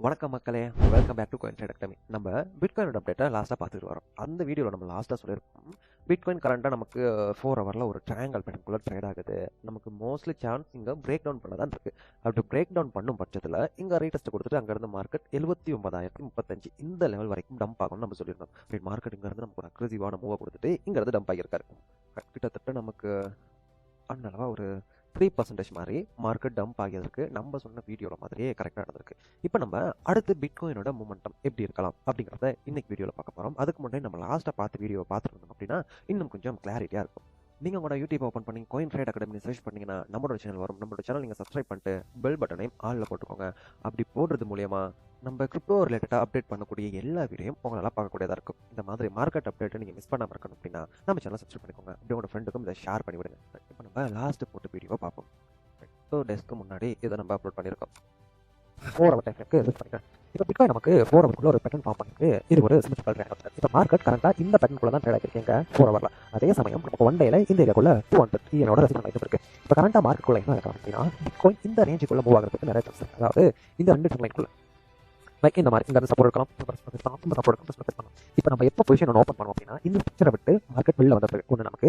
வணக்கம் மக்களே, welcome back to coin trade academy. நம்ம பிட்காயினோட அப்டேட்டை லாஸ்ட்டாக பார்த்துட்டு வரோம். அந்த வீடியோவில் நம்ம லாஸ்ட்டாக சொல்லியிருக்கோம், பிட்காயின் கரண்ட்டாக நமக்கு 4 ஹவரில் ஒரு ட்ரையாங்கல் பேட்டர்னுக்குள்ளே ட்ரேட் ஆகுது. நமக்கு மோஸ்ட்லி சான்ஸ் இங்கே பிரேக் டவுன் பண்ண தான் இருக்குது. அப்படி பிரேக் டவுன் பண்ணும் பட்சத்தில் இங்கே ரீடெஸ்ட் கொடுத்துட்டு அங்கேருந்து மார்க்கெட் 79,035 இந்த லெவல் வரைக்கும் டம்ப் ஆகும்னு நம்ம சொல்லியிருந்தோம். மார்க்கெட் இங்கேருந்து நமக்கு ஒரு அக்ரெசிவான மூவை கொடுத்துட்டு இங்கேருந்து டம்ப் ஆகியிருக்காரு. கிட்டத்தட்ட நமக்கு அன்னளவாக ஒரு 3% மாதிரி மார்க்கெட் டம்ப் ஆகியதற்கு நம்ம சொன்ன வீடியோவில் மாதிரியே கரெக்டாக நடந்திருக்கு. இப்போ நம்ம அடுத்து பிட்காயினோட மூமெண்டம் எப்படி இருக்கலாம் அப்படிங்கிறத இன்னைக்கு வீடியோவில் பார்க்க போகிறோம். அதுக்கு முன்னாடி நம்ம லாஸ்ட்டாக பார்த்த வீடியோவை பார்த்துருந்தோம் அப்படின்னா இன்னும் கொஞ்சம் கிளாரிட்டியாக இருக்கும். நீங்கள் உங்களோட யூடியூப் ஓப்பன் பண்ணி கோயின் ட்ரேட் அகாடமி சர்ச் பண்ணிங்கன்னா நம்மளோட சேனல் வரும். நம்மளோட சேனல் நீங்கள் சப்ஸ்கிரைப் பண்ணிட்டு பெல் பட்டனையும் ஆளில் போட்டுக்கோங்க. அப்படி போடுறது மூலயமா நம்ம கிரிப்டோ ரிலேட்டடாக அப்டேட் பண்ணக்கூடிய எல்லா வீடியோயும் உங்களால் பார்க்கக்கூடியதாக இருக்கும். இந்த மாதிரி மார்க்கெட் அப்டேட்டை நீங்கள் மிஸ் பண்ணாமல் இருக்கணும் அப்படின்னா நம்ம சேனல் சப்ஸ்கிரைப் பண்ணிக்கோங்க. அப்படியே உங்களோட ஃப்ரெண்டுக்கும் இதை ஷேர் பண்ணிவிடுங்க. இப்போ நம்ம லாஸ்ட்டு போட்ட வீடியோவை பார்ப்போம். 2 டேஸ்க்கு முன்னாடி இதை நம்ம அப்லோட் பண்ணியிருக்கோம். 4 ஹவர் டைமுக்கு யூஸ் பண்ணிக்கிறேன். இப்போ பிட்காயின் நமக்கு 4 ஹவருக்குள்ள ஒரு பேட்டர்ன் ஃபார்ம் பண்ணிருக்கு. இது ஒரு சிமிட்ரிக்கல் ட்ரையாங்கல். இப்போ மார்க்கெட் கரண்டாக இந்த பேட்டர்னுக்குள்ள தான் ட்ரேட் ஆகிருக்கீங்க 4 ஹவரில். அதே சமயம் நமக்கு 1 டேல இந்த ஏரியாக்குள்ள 200 EMA ரெசிஸ்டன்ஸ் லைன் இருக்கு. இப்போ கரண்டாக மார்க்கெட்டுக்குள்ள என்ன இருக்கலாம் அப்படின்னா பிட்காயின் இந்த ரேஞ்சுக்குள்ள மூவ் ஆகிறதுக்கு நிறைய சான்ஸ் இருக்கு. அதாவது இந்த 2 ட்ரெண்ட் லைனுக்குள்ள லைக் இந்த மாதிரி இந்த சப்போர்ட் இருக்கலாம், சப்போர்ட் பண்ணலாம். இப்போ நம்ம எப்போ பொசிஷன் ஒன்று ஓப்பன் பண்ணுவோம் அப்படின்னா இந்த பிக்சரை விட்டு மார்க்கெட் வெளில வந்த பிறகு ஒன்று நமக்கு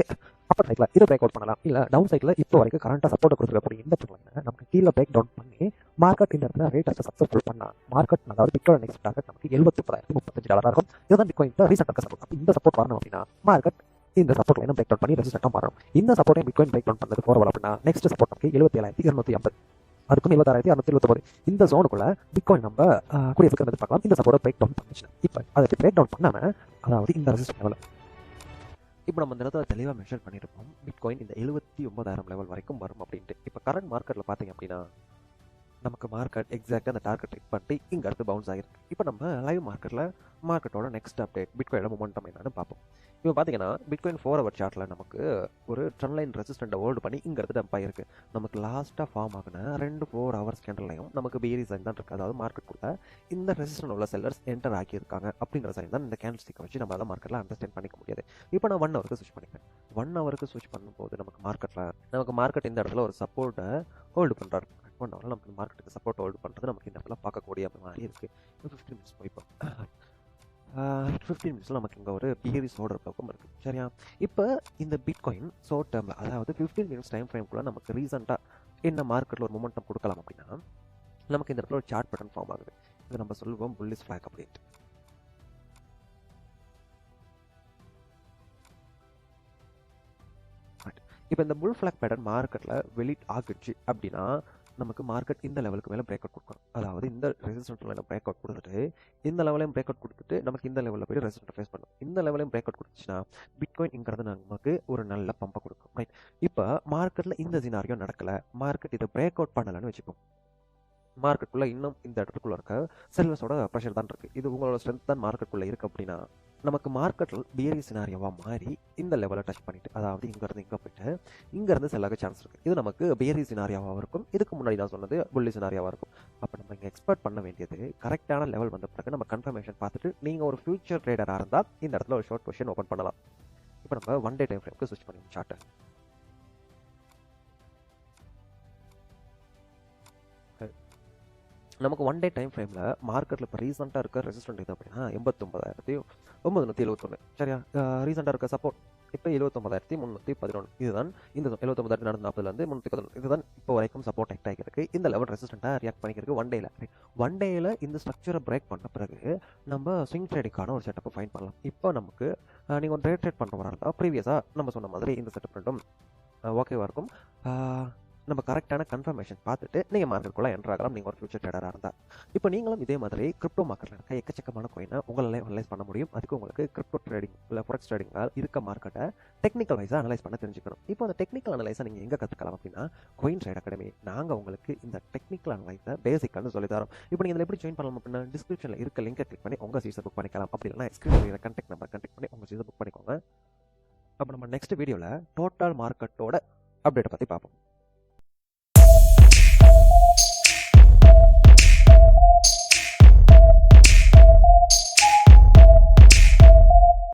அப்பர் சைடில் இதை பிரேக் அவுட் பண்ணலாம். இல்லை டவுன் சைடில் இப்போ வரைக்கும் கரண்ட்டாக சப்போர்ட் கொடுத்துருக்கக்கூடிய இந்த லைனை நமக்கு கீழே பிரேக் டவுன் பண்ணி மார்க்கெட் இந்த இடத்துல ரேட்டை சக்ஸஸ்ஃபுல் பண்ணால் மார்க்கெட் அதாவது பிட்காயின் நெக்ஸ்ட் டார்கெட் நமக்கு $79,035 இருக்கும். இதுதான் பிட்காயின் ரீசெண்டாக சப்போர்ட். அப்போ இந்த சப்போர்ட் வரணும் அப்படின்னா மார்க்கெட் இந்த சப்போர்ட் லைனை பிரேக் டவுன் பண்ணி ரெசிஸ்டன்ட்டாக மாறணும். இந்த சப்போர்ட்டை பிட்காயின் பிரேக் டவுன் பண்ணது 4 ஹவர் அப்படின்னா நெக்ஸ்ட் சப்போர்ட் நமக்கு 77,250 அதுக்கும் 76,629 இந்த ஜோனுக்குள்ள பிட்காயின் நம்ம கூடிய சீக்கிரம் எதிர்பார்க்கலாம். இந்த சப்போர்ட் பிரேக் டவுன் பண்ணிச்சு. இப்போ அதை பிரேக் டவுன் பண்ணாம அதாவது இந்த ரெசிஸ்டன்ஸ் லெவல் இப்போ நம்ம இந்த இடத்துல தெளிவாக மென்ஷன் பண்ணியிருப்போம். பிட்காயின் இந்த 79,000 லெவல் வரைக்கும் வரும் அப்படின்ட்டு. இப்போ கரண்ட் மார்க்கெட்டில் பார்த்தீங்க அப்படின்னா நமக்கு மார்க்கெட் எக்ஸாக்டாக அந்த டார்கெட் ஹிட் பண்ணிட்டு இங்கே அடுத்து பவுன்ஸ் ஆகிருக்கு. இப்போ நம்ம லைவ் மார்க்கெட்டில் மார்க்கெட்டோட நெக்ஸ்ட் அப்டேட் பிட்காயினோட மொமெண்டம் என்னன்னு பார்ப்போம். இப்போ பார்த்தீங்கன்னா பிட்காயின் 4 ஹவர் சார்ட்டில் நமக்கு ஒரு ட்ரெண்ட் லைன் ரெசிஸ்டண்ட்டை ஹோல்டு பண்ணி இங்கே அடுத்து டம்ப் ஆகிருக்கு. நமக்கு லாஸ்ட்டாக ஃபார்ம் ஆகின 2 4 ஹவர்ஸ் கேண்டல்லையும் நமக்கு பியரி சைன் தான் இருக்குது. அதாவது மார்க்கெட் கூட இந்த ரெசிஸ்டன்ட் உள்ள செல்லர்ஸ் என்டர் ஆக்கியிருக்காங்க அப்படிங்கிற சைன் தான் இந்த கேண்டில் ஸ்டிக்கை வச்சு நம்ம அதை மார்க்கெட்டில் அண்டர்ஸ்டாண்ட் பண்ணிக்க முடியாது. இப்போ நான் 1 ஹவருக்கு ஸ்விட்ச் பண்ணிக்கிறேன். 1 ஹவருக்கு ஸ்விட்ச் பண்ணும்போது நமக்கு மார்க்கெட் இந்த இடத்துல ஒரு சப்போர்ட்டை ஹோல்டு பண்ணுறாரு. 1 ஹவரில் நமக்கு மார்க்கெட்டுக்கு சப்போர்ட் ஹோல்டு பண்ணுறது நமக்கு இந்த இடத்துல பார்க்கக்கூடிய மாதிரி இருக்குது. 15 மினிட்ஸ் போய்ப்போம். 15 மினிட்ஸில் நமக்கு இங்கே ஒரு பிஹேவியஸ் ஆர்டர் பக்கம் இருக்குது. சரியா? இப்போ இந்த பிட்காயின் ஷார்ட் டேர்மில் அதாவது 15 மினிட்ஸ் டைம் ஃப்ரேம்குள்ளே நமக்கு ரீசெண்டாக என்ன மார்க்கெட்டில் ஒரு மொமெண்டம் கொடுக்கலாம் அப்படின்னா நமக்கு இந்த இடத்துல ஒரு சார்ட் பேட்டர்ன் ஃபார்ம் ஆகுது. இது நம்ம சொல்லுவோம் புல்லிஷ் ஃபிளாக் அப்படின்ட்டு. இப்போ இந்த புல் ஃபிளாக் பேட்டர்ன் மார்க்கெட்டில் வெளிட் ஆகிடுச்சு அப்படின்னா நமக்கு மார்க்கெட் இந்த லெவலுக்கு மேலே பிரேக் அவுட் கொடுக்கணும். அதாவது இந்த ரெசிஸ்டன்ட் மேலே பிரேக் அவுட் கொடுத்துட்டு இந்த லெவலையும் பிரேக் அவுட் கொடுத்துட்டு நமக்கு இந்த லெவலில் போய் ரெசிஸ்டன்ட் ஃபேஸ் பண்ணும். இந்த லெவலையும் பிரேக் அவுட் கொடுத்துச்சுன்னா பிட்காயின் இங்கிறது நமக்கு ஒரு நல்ல பம்பை கொடுக்கும். ரைட்? இப்போ மார்க்கெட்டில் இந்த சினாரியோ நடக்கலை, மார்க்கெட் இதை பிரேக் அவுட் பண்ணலைன்னு வச்சுப்போம். மார்க்கெட்டுக்குள்ளே இன்னும் இந்த இடத்துக்குள்ளே இருக்க செல்லர்ஸோட ப்ரெஷர் தான் இருக்குது. இது உங்களோட ஸ்ட்ரென்த் தான் மார்க்கெட்டுக்குள்ளே இருக்குது அப்படின்னா நமக்கு மார்க்கெட்டில் பியரி சினாரியோவாக மாறி இந்த லெவலை டச் பண்ணிட்டு அதாவது இங்கேருந்து இங்கே போயிட்டு இங்கேருந்து செல்லாக சான்ஸ் இருக்குது. இது நமக்கு பியரி சினாரியாவாக இருக்கும். இதுக்கு முன்னாடி நான் சொன்னது புல்லி சினாரியாவாக இருக்கும். அப்போ நம்ம இங்கே எக்ஸ்பெக்ட் பண்ண வேண்டியது கரெக்டான லெவல் வந்த பிறகு நம்ம கன்ஃபர்மேஷன் பார்த்துட்டு நீங்கள் ஒரு ஃபியூச்சர் ட்ரேடராக இருந்தால் இந்த இடத்துல ஒரு ஷார்ட் பொசிஷன் ஓப்பன் பண்ணலாம். இப்போ நம்ம 1 டே டைம் ஃப்ரேம்க்கு ஸ்விட்ச் பண்ணுவோம் சார்ட்டை. நமக்கு 1 டே டைம் ஃப்ரேமில் மார்க்கெட்டில் இப்போ ரீசெண்டாக இருக்க ரெசிஸ்டன்ட் இது அப்படின்னா 89,911. சரியா? ரீசெண்டாக இருக்க சப்போர்ட் இப்போ 79,311. இதுதான் இந்த 79,440 311 இதுதான் இப்போ வரைக்கும் சப்போர்ட் ஆக்ட் ஆகிருக்கு. இந்த லெவல் ரெசிஸ்டண்ட்டாக ரியாக்ட் பண்ணிக்கிறதுக்கு 1 டேல. 1 டேல இந்த ஸ்ட்ரக்சரை பிரேக் பண்ண பிறகு நம்ம ஸ்விங் ட்ரேடிங்கான ஒரு செட்டப்பை ஃபைன் பண்ணலாம். இப்போ நமக்கு நீங்கள் ஒரு ட்ரேட் பண்ணுறவராக இருந்தால் ப்ரீவியஸாக நம்ம சொன்ன மாதிரி இந்த செட்டப் ரெண்டும் ஓகேவாக இருக்கும். நம்ம கரெக்டான கன்ஃபர்மேஷன் பார்த்துட்டு நீங்கள் மார்க்கெட்டுக்குள்ளே என்டர் ஆகலாம். நீங்கள் ஒரு ஃபியூச்சர் ட்ரேடராக இருந்தால். இப்போ நீங்களும் இதே மாதிரி கிரிப்டோ மார்க்கெட்டில் இருக்க எக்கச்சக்கமான கோயினை உங்களால் அனலைஸ் பண்ண முடியும். அதுக்கு உங்களுக்கு கிரிப்டோ ட்ரேடிங் இல்லை ஃபோரெக்ஸ் ட்ரேடிங்கால் இருக்க மார்க்கெட்டை டெக்னிக்கல் வைஸாக அனலைஸ் பண்ண தெரிஞ்சுக்கணும். இப்போ அந்த டெக்னிக்கல் அனலைஸை நீங்கள் எங்கே கற்றுக்கலாம் அப்படின்னா கோயின் ட்ரேட் அகாடமி. நாங்கள் உங்களுக்கு இந்த டெக்னிக்கல் அனலைஸை பேசிக்கானு சொல்லி தரோம். இப்போ நீங்கள் இதில் எப்படி ஜாயின் பண்ணலாம் அப்படின்னா டிஸ்கிரிப்ஷனில் இருக்க லிங்கை கிளிக் பண்ணி உங்கள் சீஸை புக் பண்ணிக்கலாம். அப்படி இல்லைனா ஸ்க்ரீனில் கான்டாக்ட் நம்பர் கான்டாக்ட் பண்ணி உங்கள் சீஸை புக் பண்ணிக்கோங்க. அப்போ நம்ம நெக்ஸ்ட் வீடியோவில் டோட்டல் மார்க்கெட்டோட அப்டேட்டை பற்றி பார்ப்போம்.